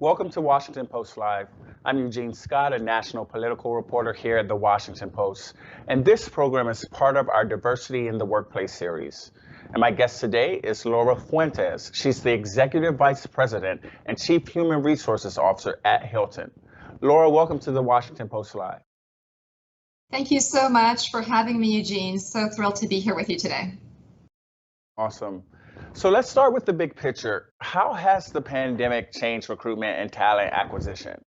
Welcome to Washington Post Live. I'm Eugene Scott, a national political reporter here at the Washington Post, and this program is part of our Diversity in the Workplace series. And my guest today is Laura Fuentes. She's the Executive Vice President and Chief Human Resources Officer at Hilton. Laura, welcome to the Washington Post Live. Thank you so much for having me, Eugene. So thrilled to be here with you today. Awesome. So let's start with the big picture. How has the pandemic changed recruitment and talent acquisition?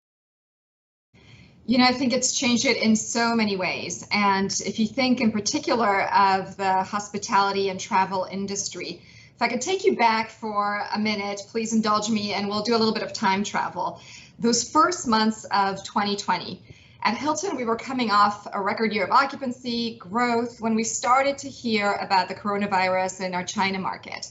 You know, I think it's changed it in so many ways. And if you think in particular of the hospitality and travel industry, if I could take you back for a minute, please indulge me, and we'll do a little bit of time travel. Those first months of 2020, at Hilton, we were coming off a record year of occupancy, growth, when we started to hear about the coronavirus in our China market.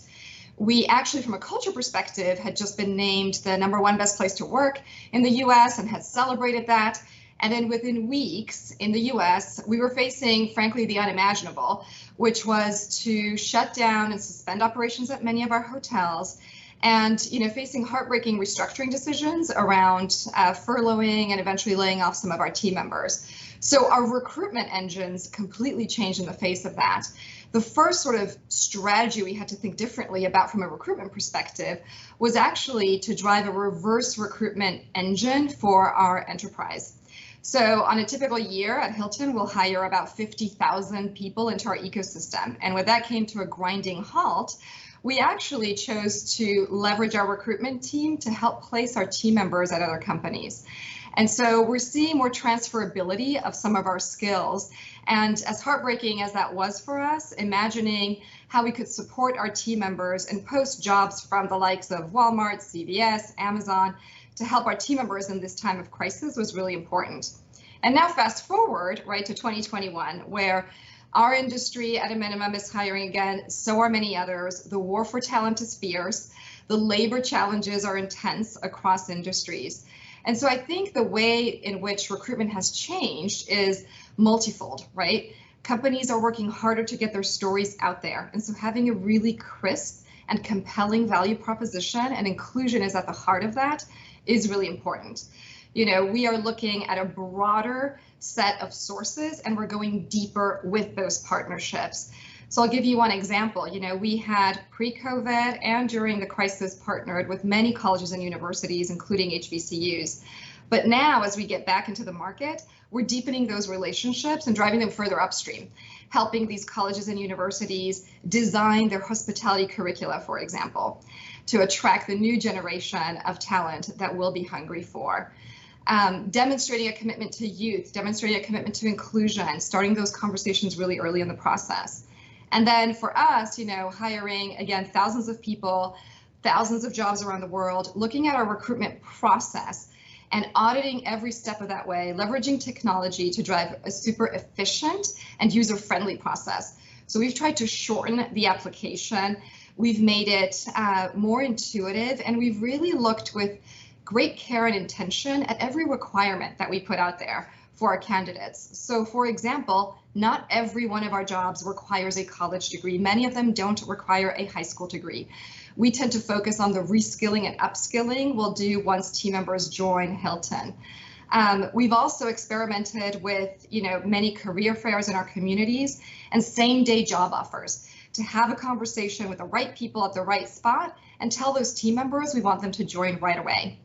We actually, from a culture perspective, had just been named the #1 best place to work in the US and had celebrated that. And then within weeks in the US, we were facing, frankly, the unimaginable, which was to shut down and suspend operations at many of our hotels and, facing heartbreaking restructuring decisions around furloughing and eventually laying off some of our team members. So our recruitment engines completely changed in the face of that. The first sort of strategy we had to think differently about from a recruitment perspective was actually to drive a reverse recruitment engine for our enterprise. So on a typical year at Hilton, we'll hire about 50,000 people into our ecosystem. And when that came to a grinding halt, we actually chose to leverage our recruitment team to help place our team members at other companies. And so we're seeing more transferability of some of our skills. And as heartbreaking as that was for us, imagining how we could support our team members and post jobs from the likes of Walmart, CVS, Amazon, to help our team members in this time of crisis was really important. And now fast forward, right, to 2021, where our industry at a minimum is hiring again, so are many others. The war for talent is fierce. The labor challenges are intense across industries. And so I think the way in which recruitment has changed is multifold, right? Companies are working harder to get their stories out there. And so having a really crisp and compelling value proposition, and inclusion is at the heart of that, is really important. We are looking at a broader set of sources and we're going deeper with those partnerships. So I'll give you one example. We had pre-COVID and during the crisis partnered with many colleges and universities, including HBCUs. But now as we get back into the market, we're deepening those relationships and driving them further upstream, helping these colleges and universities design their hospitality curricula, for example, to attract the new generation of talent that we'll be hungry for. Demonstrating a commitment to youth, demonstrating a commitment to inclusion, starting those conversations really early in the process. And then for us, hiring, again, thousands of people, thousands of jobs around the world, looking at our recruitment process and auditing every step of that way, leveraging technology to drive a super efficient and user-friendly process. So we've tried to shorten the application. We've made it more intuitive, and we've really looked with great care and intention at every requirement that we put out there for our candidates. So for example, not every one of our jobs requires a college degree. Many of them don't require a high school degree. We tend to focus on the reskilling and upskilling we'll do once team members join Hilton. We've also experimented with many career fairs in our communities and same-day job offers to have a conversation with the right people at the right spot and tell those team members we want them to join right away.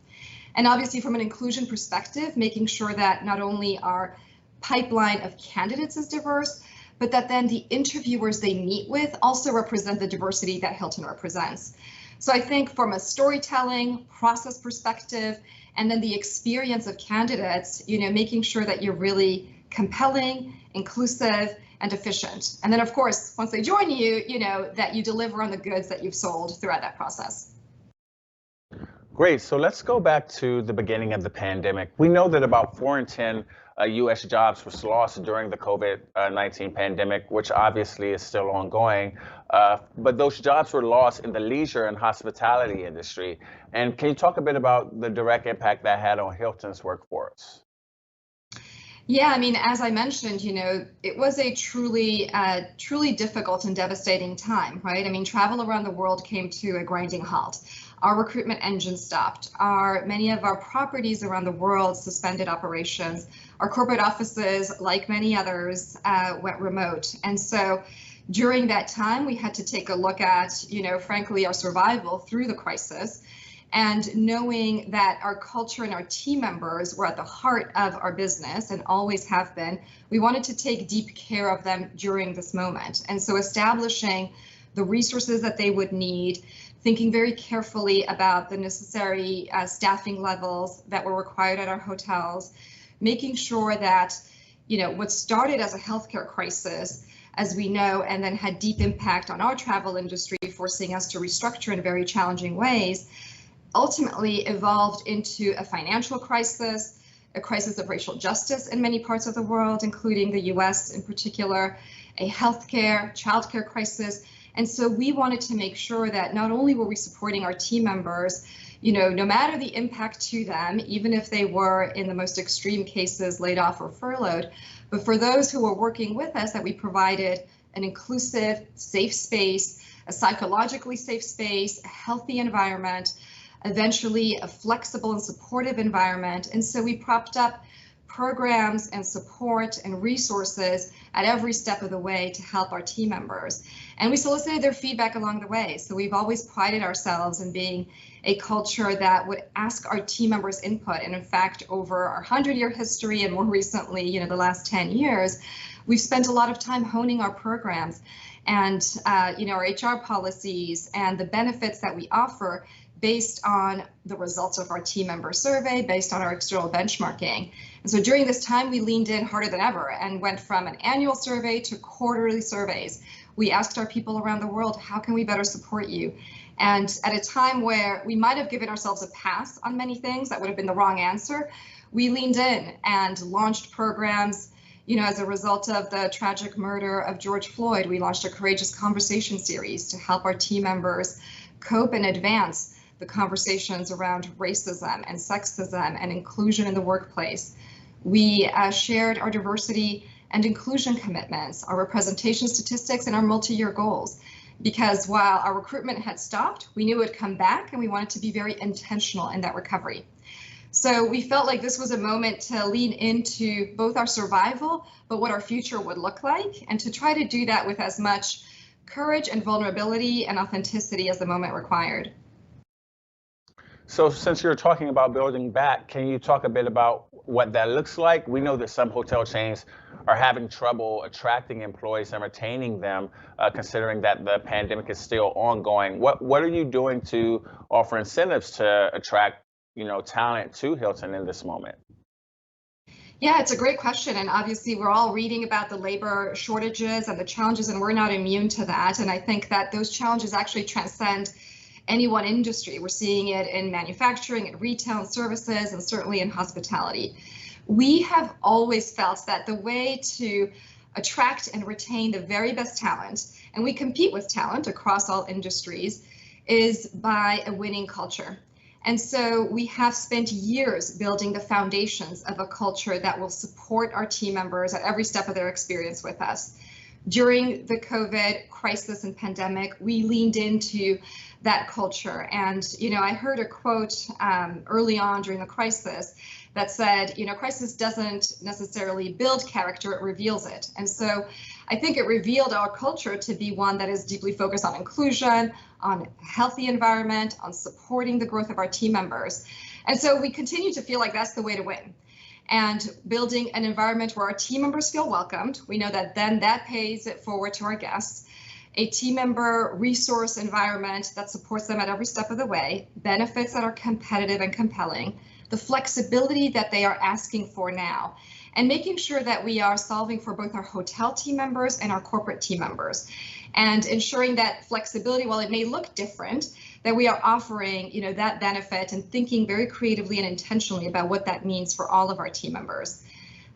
And obviously from an inclusion perspective, making sure that not only our pipeline of candidates is diverse, but that then the interviewers they meet with also represent the diversity that Hilton represents. So I think from a storytelling process perspective, and then the experience of candidates, making sure that you're really compelling, inclusive, and efficient. And then of course, once they join you, that you deliver on the goods that you've sold throughout that process. Great. So let's go back to the beginning of the pandemic. We know that about 4 in 10 U.S. jobs was lost during the COVID-19 pandemic, which obviously is still ongoing. But those jobs were lost in the leisure and hospitality industry. And can you talk a bit about the direct impact that had on Hilton's workforce? Yeah, I mean, as I mentioned, it was a truly difficult and devastating time, right? I mean, travel around the world came to a grinding halt. Our recruitment engine stopped. Many of our properties around the world suspended operations. Our corporate offices, like many others, went remote. And so during that time, we had to take a look at, frankly, our survival through the crisis. And knowing that our culture and our team members were at the heart of our business and always have been, we wanted to take deep care of them during this moment. And so establishing the resources that they would need, thinking very carefully about the necessary staffing levels that were required at our hotels, making sure that, what started as a healthcare crisis, as we know, and then had deep impact on our travel industry, forcing us to restructure in very challenging ways, ultimately evolved into a financial crisis, a crisis of racial justice in many parts of the world, including the US in particular, a healthcare, childcare crisis. And so we wanted to make sure that not only were we supporting our team members, no matter the impact to them, even if they were in the most extreme cases laid off or furloughed, but for those who were working with us, that we provided an inclusive, safe space, a psychologically safe space, a healthy environment, eventually a flexible and supportive environment. And so we propped up programs and support and resources at every step of the way to help our team members. And we solicited their feedback along the way. So we've always prided ourselves in being a culture that would ask our team members' input. And in fact, over our 100-year history and more recently, the last 10 years, we've spent a lot of time honing our programs and, our HR policies and the benefits that we offer based on the results of our team member survey, based on our external benchmarking. And so during this time, we leaned in harder than ever and went from an annual survey to quarterly surveys. We asked our people around the world, how can we better support you? And at a time where we might have given ourselves a pass on many things, that would have been the wrong answer, we leaned in and launched programs. As a result of the tragic murder of George Floyd, we launched a Courageous Conversation series to help our team members cope and advance the conversations around racism and sexism and inclusion in the workplace. We shared our diversity and inclusion commitments, our representation statistics, and our multi-year goals. Because while our recruitment had stopped, we knew it would come back, and we wanted to be very intentional in that recovery. So we felt like this was a moment to lean into both our survival, but what our future would look like, and to try to do that with as much courage and vulnerability and authenticity as the moment required. So since you're talking about building back, can you talk a bit about what that looks like? We know that some hotel chains are having trouble attracting employees and retaining them, considering that the pandemic is still ongoing. What are you doing to offer incentives to attract, talent to Hilton in this moment? Yeah, it's a great question. And obviously, we're all reading about the labor shortages and the challenges, and we're not immune to that. And I think that those challenges actually transcend any one industry. We're seeing it in manufacturing, in retail and services, and certainly in hospitality. We have always felt that the way to attract and retain the very best talent, and we compete with talent across all industries, is by a winning culture. And so we have spent years building the foundations of a culture that will support our team members at every step of their experience with us. During the COVID crisis and pandemic, we leaned into that culture. And, I heard a quote early on during the crisis that said, crisis doesn't necessarily build character, it reveals it. And so I think it revealed our culture to be one that is deeply focused on inclusion, on healthy environment, on supporting the growth of our team members. And so we continue to feel like that's the way to win. And building an environment where our team members feel welcomed. We know that then that pays it forward to our guests. A team member resource environment that supports them at every step of the way, benefits that are competitive and compelling, the flexibility that they are asking for now, and making sure that we are solving for both our hotel team members and our corporate team members, and ensuring that flexibility, while it may look different, that we are offering, that benefit and thinking very creatively and intentionally about what that means for all of our team members.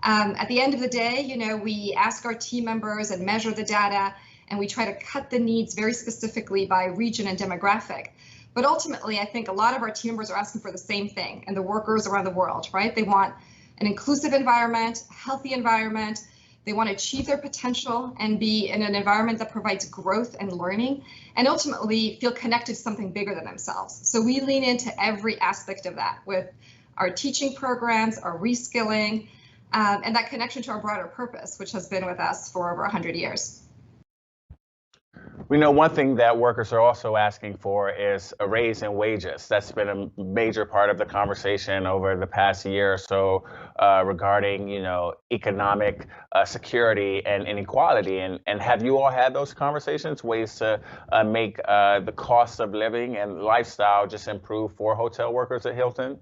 At the end of the day, we ask our team members and measure the data, and we try to cut the needs very specifically by region and demographic. But ultimately, I think a lot of our team members are asking for the same thing, and the workers around the world, right? They want an inclusive environment, healthy environment, They want to achieve their potential and be in an environment that provides growth and learning, and ultimately feel connected to something bigger than themselves. So we lean into every aspect of that with our teaching programs, our reskilling, and that connection to our broader purpose, which has been with us for over 100 years. We know one thing that workers are also asking for is a raise in wages. That's been a major part of the conversation over the past year or so regarding, economic security and inequality. And have you all had those conversations, ways to make the cost of living and lifestyle just improve for hotel workers at Hilton?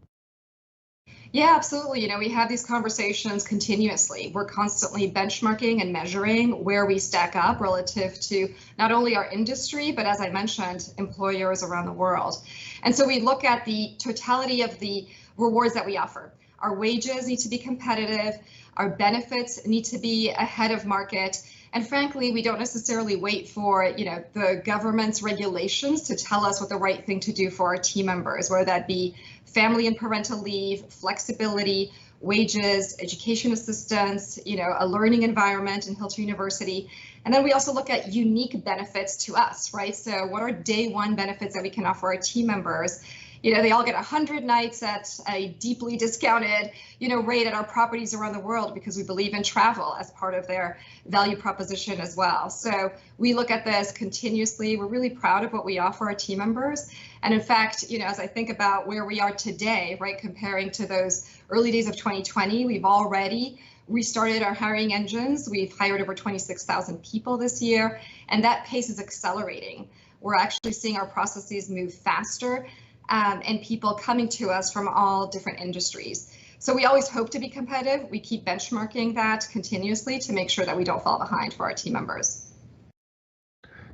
Yeah, absolutely. We have these conversations continuously. We're constantly benchmarking and measuring where we stack up relative to not only our industry, but as I mentioned, employers around the world. And so we look at the totality of the rewards that we offer. Our wages need to be competitive. Our benefits need to be ahead of market. And frankly, we don't necessarily wait for, the government's regulations to tell us what the right thing to do for our team members, whether that be family and parental leave, flexibility, wages, education assistance, a learning environment in Hilton University. And then we also look at unique benefits to us, right? So what are day one benefits that we can offer our team members? They all get 100 nights at a deeply discounted, rate at our properties around the world because we believe in travel as part of their value proposition as well. So we look at this continuously. We're really proud of what we offer our team members. And in fact, as I think about where we are today, right, comparing to those early days of 2020, we've already restarted our hiring engines. We've hired over 26,000 people this year, and that pace is accelerating. We're actually seeing our processes move faster. And people coming to us from all different industries. So we always hope to be competitive. We keep benchmarking that continuously to make sure that we don't fall behind for our team members.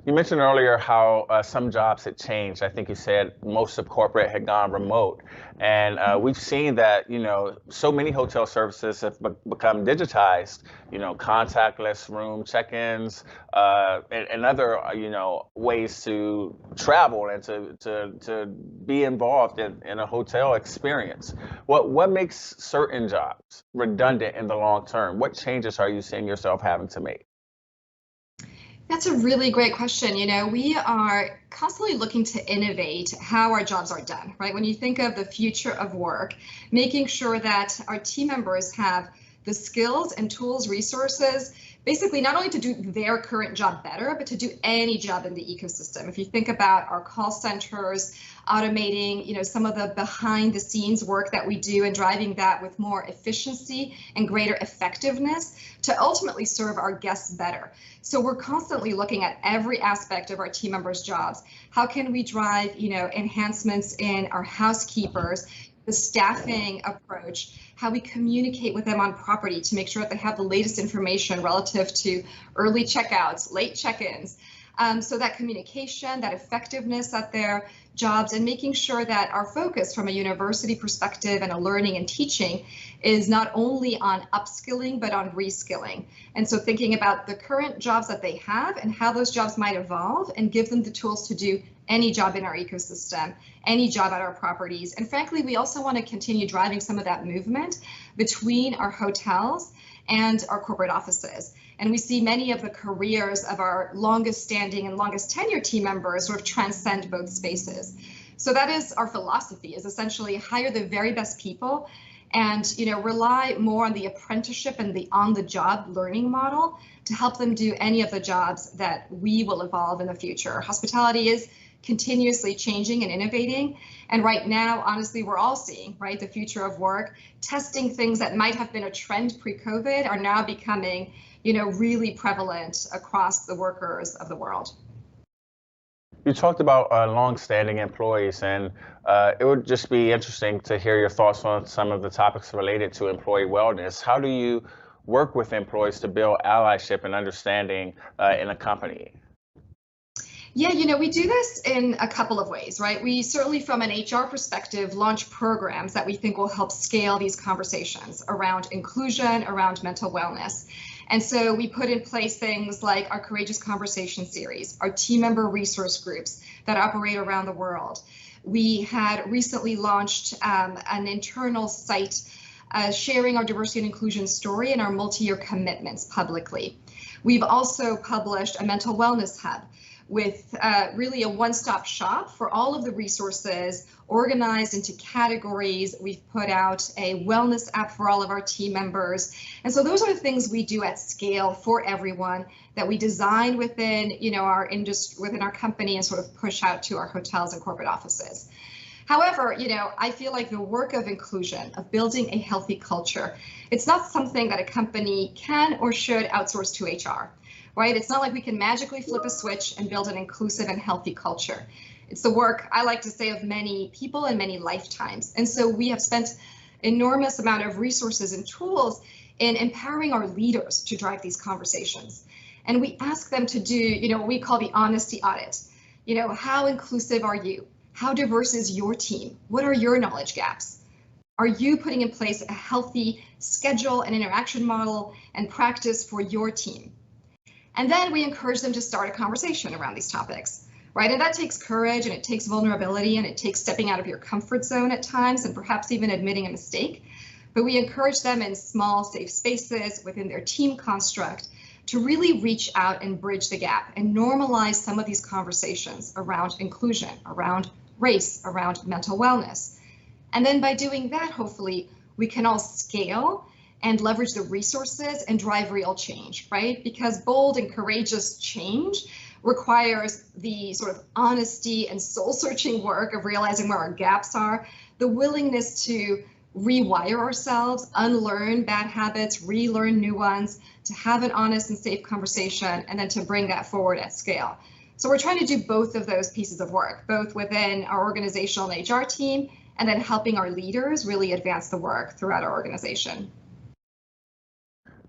You mentioned earlier how some jobs had changed. I think you said most of corporate had gone remote. And we've seen that, so many hotel services have become digitized, contactless room check-ins and other, ways to travel and to be involved in a hotel experience. What makes certain jobs redundant in the long term? What changes are you seeing yourself having to make? That's a really great question. We are constantly looking to innovate how our jobs are done, right? When you think of the future of work, making sure that our team members have the skills and tools, resources, basically not only to do their current job better, but to do any job in the ecosystem. If you think about our call centers, automating, some of the behind the scenes work that we do and driving that with more efficiency and greater effectiveness to ultimately serve our guests better. So we're constantly looking at every aspect of our team members' jobs. How can we drive, enhancements in our housekeepers, the staffing approach, how we communicate with them on property to make sure that they have the latest information relative to early checkouts, late check-ins. So that communication, that effectiveness at their jobs, and making sure that our focus from a university perspective and a learning and teaching is not only on upskilling, but on reskilling. And so thinking about the current jobs that they have and how those jobs might evolve and give them the tools to do any job in our ecosystem, any job at our properties. And frankly, we also want to continue driving some of that movement between our hotels and our corporate offices. And we see many of the careers of our longest standing and longest tenure team members sort of transcend both spaces. So that is our philosophy, is essentially hire the very best people and rely more on the apprenticeship and the on-the-job learning model to help them do any of the jobs that we will evolve in the future. Hospitality is continuously changing and innovating. And right now, honestly, we're all seeing, right, the future of work, testing things that might have been a trend pre-COVID are now becoming, really prevalent across the workers of the world. You talked about long-standing employees, and it would just be interesting to hear your thoughts on some of the topics related to employee wellness. How do you work with employees to build allyship and understanding in a company? Yeah, we do this in a couple of ways, right? We certainly, from an HR perspective, launch programs that we think will help scale these conversations around inclusion, around mental wellness. And so we put in place things like our Courageous Conversation series, our team member resource groups that operate around the world. We had recently launched an internal site sharing our diversity and inclusion story and our multi-year commitments publicly. We've also published a mental wellness hub with really a one-stop shop for all of the resources organized into categories. We've put out a wellness app for all of our team members. And so those are the things we do at scale for everyone that we design within, our industry, within our company, and sort of push out to our hotels and corporate offices. However, I feel like the work of inclusion, of building a healthy culture, it's not something that a company can or should outsource to HR. Right? It's not like we can magically flip a switch and build an inclusive and healthy culture. It's the work, I like to say, of many people and many lifetimes. And so we have spent enormous amount of resources and tools in empowering our leaders to drive these conversations. And we ask them to do, what we call the honesty audit. How inclusive are you? How diverse is your team? What are your knowledge gaps? Are you putting in place a healthy schedule and interaction model and practice for your team? And then we encourage them to start a conversation around these topics, right? And that takes courage, and it takes vulnerability, and it takes stepping out of your comfort zone at times, and perhaps even admitting a mistake. But we encourage them in small, safe spaces within their team construct to really reach out and bridge the gap and normalize some of these conversations around inclusion, around race, around mental wellness. And then by doing that, hopefully, we can all scale and leverage the resources and drive real change, right? Because bold and courageous change requires the sort of honesty and soul-searching work of realizing where our gaps are, the willingness to rewire ourselves, unlearn bad habits, relearn new ones, to have an honest and safe conversation, and then to bring that forward at scale. So we're trying to do both of those pieces of work, both within our organizational and HR team, and then helping our leaders really advance the work throughout our organization.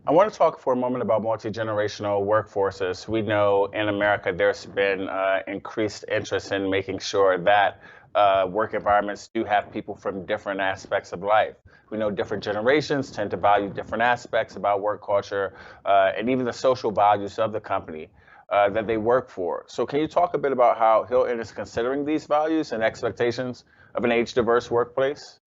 I want to talk for a moment about multi-generational workforces. We know in America there's been increased interest in making sure that work environments do have people from different aspects of life. We know different generations tend to value different aspects about work culture and even the social values of the company that they work for. So can you talk a bit about how Hilton is considering these values and expectations of an age-diverse workplace?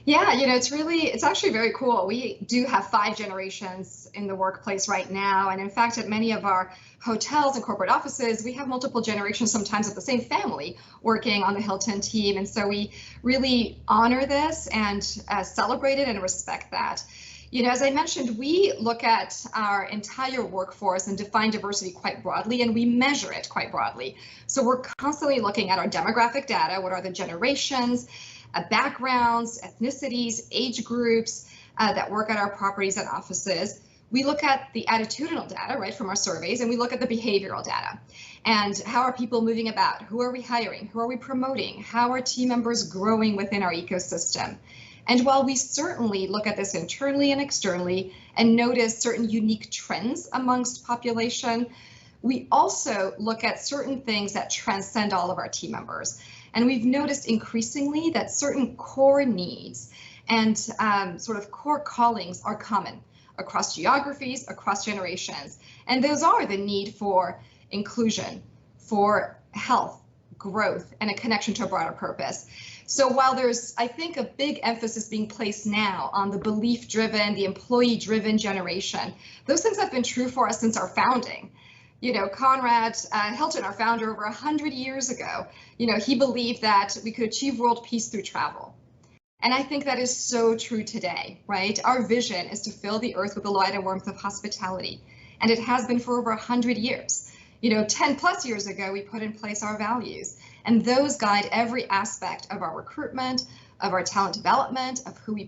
Yeah, it's actually very cool. We do have 5 generations in the workplace right now. And in fact, at many of our hotels and corporate offices, we have multiple generations, sometimes of the same family, working on the Hilton team. And so we really honor this and celebrate it and respect that. As I mentioned, we look at our entire workforce and define diversity quite broadly, and we measure it quite broadly. So we're constantly looking at our demographic data. What are the generations, backgrounds, ethnicities, age groups that work at our properties and offices. We look at the attitudinal data, right, from our surveys, and we look at the behavioral data. And how are people moving about? Who are we hiring? Who are we promoting? How are team members growing within our ecosystem? And while we certainly look at this internally and externally and notice certain unique trends amongst population, we also look at certain things that transcend all of our team members. And we've noticed increasingly that certain core needs and sort of core callings are common across geographies, across generations. And those are the need for inclusion, for health, growth, and a connection to a broader purpose. So while there's, I think, a big emphasis being placed now on the belief-driven, the employee-driven generation, those things have been true for us since our founding. Conrad Hilton, our founder, over 100 years ago, he believed that we could achieve world peace through travel. And I think that is so true today, right? Our vision is to fill the earth with the light and warmth of hospitality. And it has been for over 100 years. 10 plus years ago, we put in place our values, and those guide every aspect of our recruitment, of our talent development, of who we